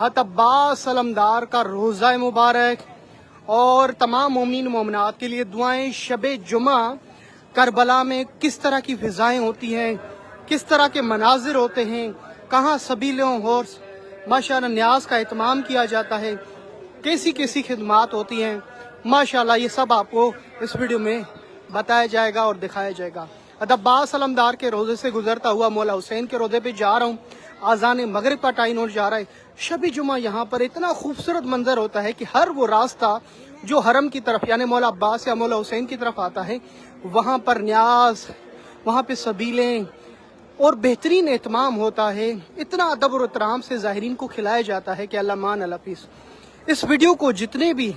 हज़रत अब्बास अलमदार का रोज़ा मुबारक और तमाम मोमिन मोमिनात के लिए दुआएं। शब जुमा करबला में किस तरह की फ़िज़ाएं होती हैं, किस तरह के मनाजिर होते हैं, कहाँ सबीलों और माशाअल्लाह न्याज का एहतमाम किया जाता है, कैसी कैसी खिदमात होती हैं, माशाअल्लाह ये सब आपको इस वीडियो में बताया जाएगा और दिखाया जाएगा। हज़रत अब्बास अलमदार के रोज़े से गुजरता हुआ मौला हुसैन के रोज़े पे जा रहा हूँ। आज़ान मगरिब का टाइम हो जा रहा है। शब जुमा यहाँ पर इतना खूबसूरत मंजर होता है कि हर वो रास्ता जो हरम की तरफ यानी मौला अब्बास या मौला हुसैन की तरफ आता है, वहाँ पर न्याज, वहाँ पे सबीलें और बेहतरीन एहतमाम होता है। इतना अदब और एहतराम से ज़ाहिरीन को खिलाया जाता है कि अल्लाह मान अल्लाह पीस। इस वीडियो को जितने भी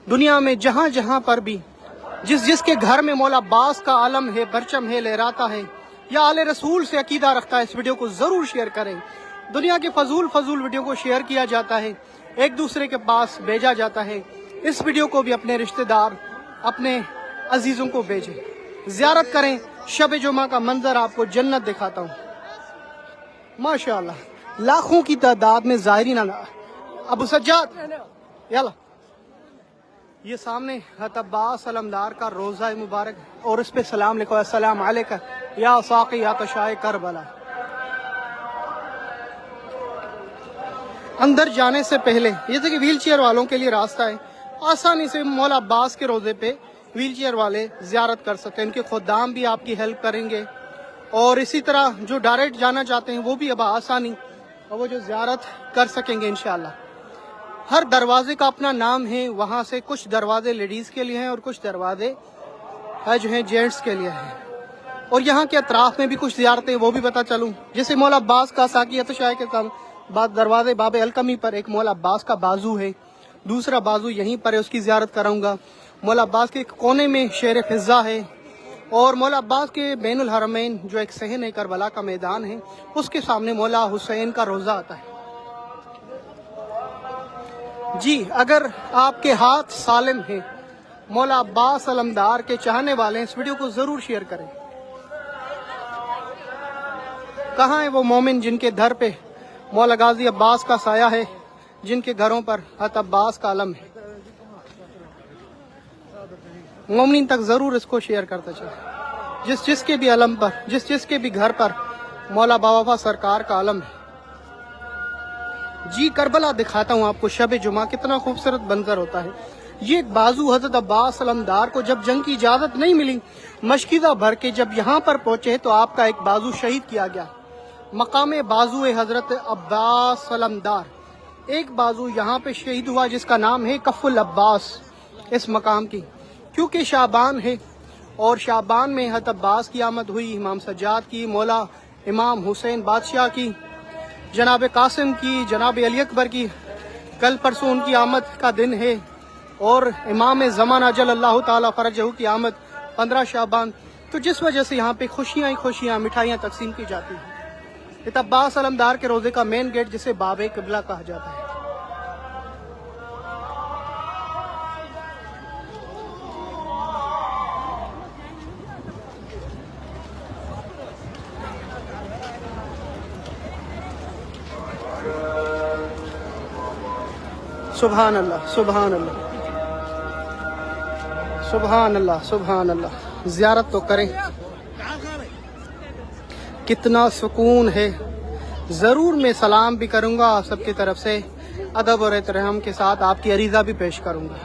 दुनिया में जहाँ जहाँ पर भी जिसके घर में मौला अब्बास का आलम है, परचम है, लहराता है या आले रसूल से अकीदा रखता है, इस वीडियो को ज़रूर शेयर करें। दुनिया के फजूल वीडियो को शेयर किया जाता है, एक दूसरे के पास भेजा जाता है। इस वीडियो को भी अपने रिश्तेदार, अपने अजीज़ों को भेजें, ज़ियारत करें। शब जुमा का मंजर आपको जन्नत दिखाता हूँ। माशाअल्लाह लाखों की तादाद में ज़ाहिरीन। अबू सज्जाद याला ये सामने हज़रत अब्बास अलमदार का रोज़ा मुबारक और इस पे सलाम लिखो, अस्सलाम अलैका या साक़ी या तशाए करबला। अंदर जाने से पहले ये देखिए व्हील चेयर वालों के लिए रास्ता है, आसानी से मौला अब्बास के रोज़े पे व्हील चेयर वाले ज़ियारत कर सकते हैं। उनके खुदाम भी आपकी हेल्प करेंगे और इसी तरह जो डायरेक्ट जाना चाहते हैं वो भी अब आसानी और वो जो ज़ियारत कर सकेंगे इंशाअल्लाह। हर दरवाजे का अपना नाम है, वहाँ से कुछ दरवाजे लेडीज़ के लिए हैं और कुछ दरवाजे जो हैं जेंट्स के लिए हैं। और यहाँ के अतराफ में भी कुछ ज़ियारतें वो भी पता चलूँ, जैसे मौला अब्बास का साकियत शाह के साथ दरवाजे बाब अलकमी पर एक मौला अब्बास का बाजू है, दूसरा बाजू यहीं पर है, उसकी ज़ियारत कराऊँगा। मौला अब्बास के कोने में शेर फिज़ा है और मौला अब्बास के बैनुल हरमैन जो एक सहन है, करबला का मैदान है, उसके सामने मौला हुसैन का रोज़ा आता है। जी अगर आपके हाथ सालिम हैं, मौला अब्बास अलमदार के चाहने वाले हैं, इस वीडियो को ज़रूर शेयर करें। कहाँ है वो मोमिन जिनके दर पे मौला गाजी अब्बास का साया है, जिनके घरों पर हज़रत अब्बास का आलम है। मोमिन तक ज़रूर इसको शेयर करते चले। जिसके भी आलम पर, जिसके भी घर पर मौला बाबा सरकार का आलम है। जी करबला दिखाता हूँ आपको। शब जुमा कितना खूबसूरत मंजर होता है। ये एक बाजू हज़रत अब्बास अलमदार को जब जंग की इजाज़त नहीं मिली, मशकीज़ा भर के जब यहाँ पर पहुँचे तो आपका एक बाजू शहीद किया गया। मकाम बाजू हज़रत अब्बास अलमदार, एक बाजू यहाँ पे शहीद हुआ जिसका नाम है कफ़ुल अब्बास। इस मकाम की क्योंकि शाबान है और शाबान में हज़रत अब्बास की आमद हुई, इमाम सज्जाद की, मौला इमाम हुसैन बादशाह की, जनाब कासिम की, जनाब अली अकबर की, कल परसों उनकी आमद का दिन है और इमाम ज़माना जल्लल्लाहु ताला फरजहू की आमद 15 शाबान। तो जिस वजह से यहाँ पे खुशियाँ ही खुशियाँ, मिठाइयाँ तकसीम की जाती हैं। हज़रत अब्बास अलमदार के रोज़े का मेन गेट जिसे बाबे क़िबला कहा जाता है। सुभान अल्लाह, सुभान अल्लाह, सुभान अल्लाह, सुभान अल्लाह। ज़ियारत तो करें, कितना सुकून है। ज़रूर मैं सलाम भी करूँगा आप सबकी तरफ से, अदब और एहतराम के साथ आपकी अरीज़ा भी पेश करूँगा।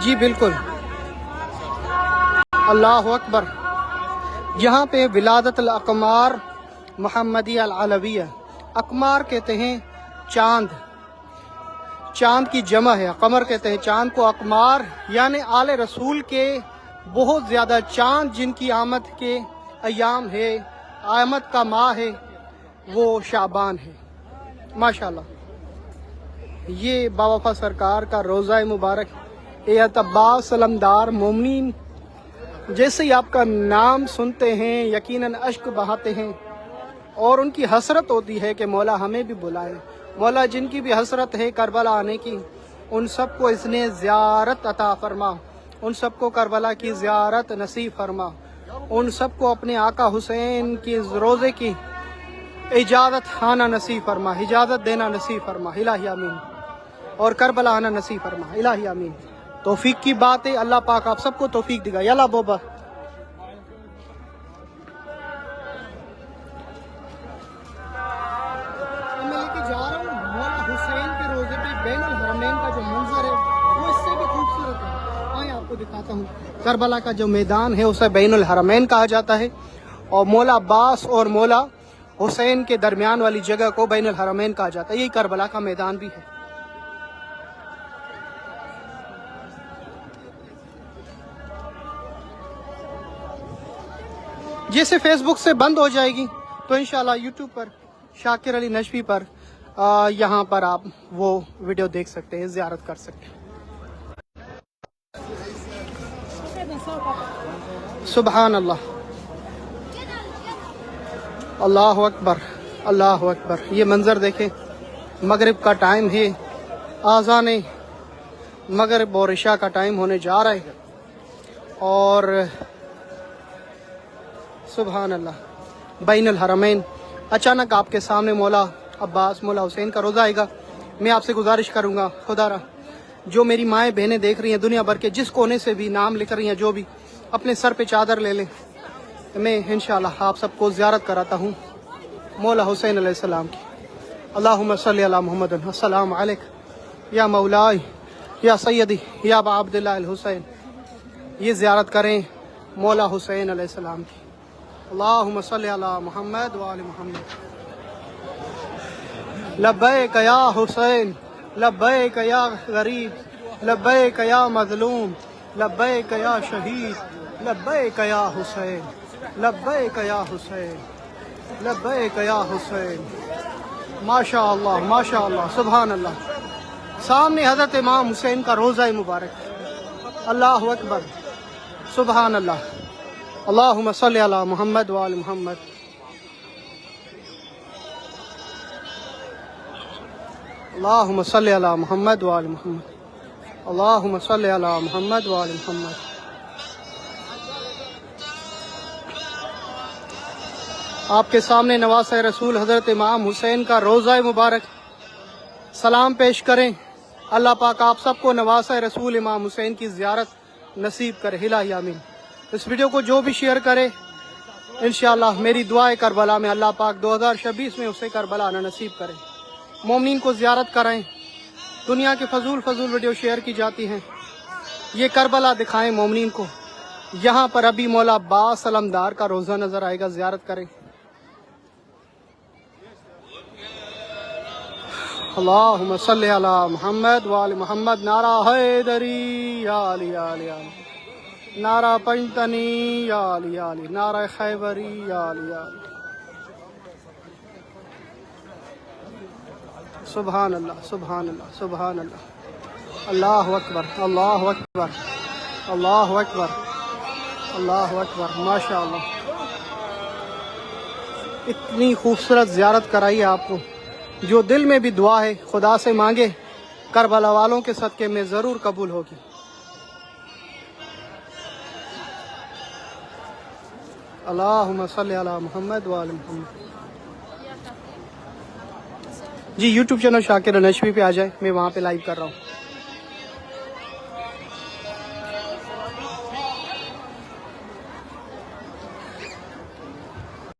जी बिल्कुल, अल्लाह अकबर। यहाँ पे विलादतुल अक़मार मुहम्मदी अल-अलविया, अक़मार कहते हैं चाँद, चाँद की जमा है, कमर कहते हैं चाँद को। अक़मार यानी आले रसूल के बहुत ज़्यादा चाँद जिनकी आमद के अयाम है, आमद का माह है, वो शाबान है। माशाअल्लाह ये बाबा सरकार का रोज़ा मुबारक। हज़रत अब्बास अलमदार मोमिन जैसे ही आपका नाम सुनते हैं यकीनन अश्क बहाते हैं और उनकी हसरत होती है कि मौला हमें भी बुलाए। मौला जिनकी भी हसरत है करबला आने की, उन सबको इसने ज़ियारत अता फरमा, उन सबको करबला की ज़ियारत नसीब फरमा उन सबको अपने आका हुसैन की रोज़े की इजाज़त आना नसीब फरमा, इजाज़त देना नसीब फरमा, इलाही आमीन। और करबला आना नसीब फरमा, इलाही आमीन। तौफीक की बात है, अल्लाह पाक आप सबको तौफीक देगा। यला बोबा मैं लेके जा रहा हूँ मौला हुसैन के रोज़े पे बैनुल हरमैन का जो मंजर है वो इससे भी खूबसूरत है। आइए आपको दिखाता हूँ। करबला का जो मैदान है उसे बैनुल हरमैन कहा जाता है और मौला अब्बास और मौला हुसैन के दरमियान वाली जगह को बैनुल हरमैन कहा जाता है। यही करबला का मैदान भी है। जैसे फेसबुक से बंद हो जाएगी तो इंशाल्लाह यूट्यूब पर शाकिर अली नजफी पर यहाँ पर आप वो वीडियो देख सकते हैं, ज़ियारत कर सकते हैं। सुबहान अल्लाह, अल्लाह अकबर, अल्लाह अकबर। ये मंज़र देखें, मगरिब का टाइम है, आज़ान मगरिब और इशा का टाइम होने जा रहा है और सुबहान अल्लाह, बैनुल हरमैन। अचानक आपके सामने मौला अब्बास मौला हुसैन का रोज़ा आएगा। मैं आपसे गुजारिश करूँगा खुदारा, जो मेरी माएँ बहनें देख रही हैं दुनिया भर के जिस कोने से भी नाम लिख रही हैं, जो भी अपने सर पे चादर ले लें, मैं इंशाअल्लाह आप सबको ज़ियारत कराता हूँ मौला हुसैन अलैहिस्सलाम की। अल्लाहुम्मा सल्ली अला मुहम्मद, अस्सलामु अलैक या मौलाई या सैयदी या अबा अब्दुल्लाह अल हुसैन। ये ज़ियारत करें मौला हुसैन अलैहिस्सलाम की। अल्लाहुम्मा सल्ली अला मुहम्मद व आलि मुहम्मद। लब्बैक या हुसैन, लब्बैक या गरीब, लब्बैक या मज़लूम, लब्बैक या शहीद, लब्बैक या हुसैन, लब्बैक या हुसैन, लब्बैक या हुसैन। माशा अल्लाह, माशा अल्लाह, सुभान अल्लाह। सामने हज़रत इमाम हुसैन का रोज़ा मुबारक। अल्लाह अकबर, सुभान अल्लाह। अल्लाहुम्मा सल्ली अला मुहम्मद व आलि मुहम्मद। अल्लाहुम्मा सल्ली अला मुहम्मद व आलि मुहम्मद। अल्लाहुम्मा सल्ली अला मुहम्मद व आलि मुहम्मद। आपके सामने नवासे रसूल हज़रत इमाम हुसैन का रोज़ा मुबारक। सलाम पेश करें। अल्लाह पाक आप सबको नवासे रसूल इमाम हुसैन की ज़ियारत नसीब करे, इलाही आमीन। इस वीडियो को जो भी शेयर करे इंशाअल्लाह मेरी दुआ है करबला में अल्लाह पाक 2026 में उसे करबला आना नसीब करे। मोमिनीन को ज़ियारत कराएं। दुनिया के फजूल वीडियो शेयर की जाती हैं, ये करबला दिखाएं मोमिनीन को। यहाँ पर अभी मौला अब्बास सलमदार का रोज़ा नज़र आएगा, ज़ियारत करें। अल्लाहुम्मा सल्ली अला मुहम्मद व आलि मुहम्मद। नारा हैदरी या अली या अली या अली, नारा पंजतनी या अली या अली, नारा खैबरी या अली या अली। सुभान अल्लाह, सुभान अल्लाह, सुभान अल्लाह। अल्लाह अकबर, अल्लाह अकबर, अल्लाह अकबर, अल्लाह अकबर। माशा अल्लाह, इतनी खूबसूरत ज़ियारत कराई आपको। जो दिल में भी दुआ है खुदा से मांगे, करबला वालों के सदक़े में ज़रूर कबूल होगी। अल्लाहुम्मा सल्ली अला मुहम्मद व आलि मुहम्मद। जी यूट्यूब चैनल शाकिर नजफी पे आ जाए, मैं वहाँ पे लाइव कर रहा हूँ।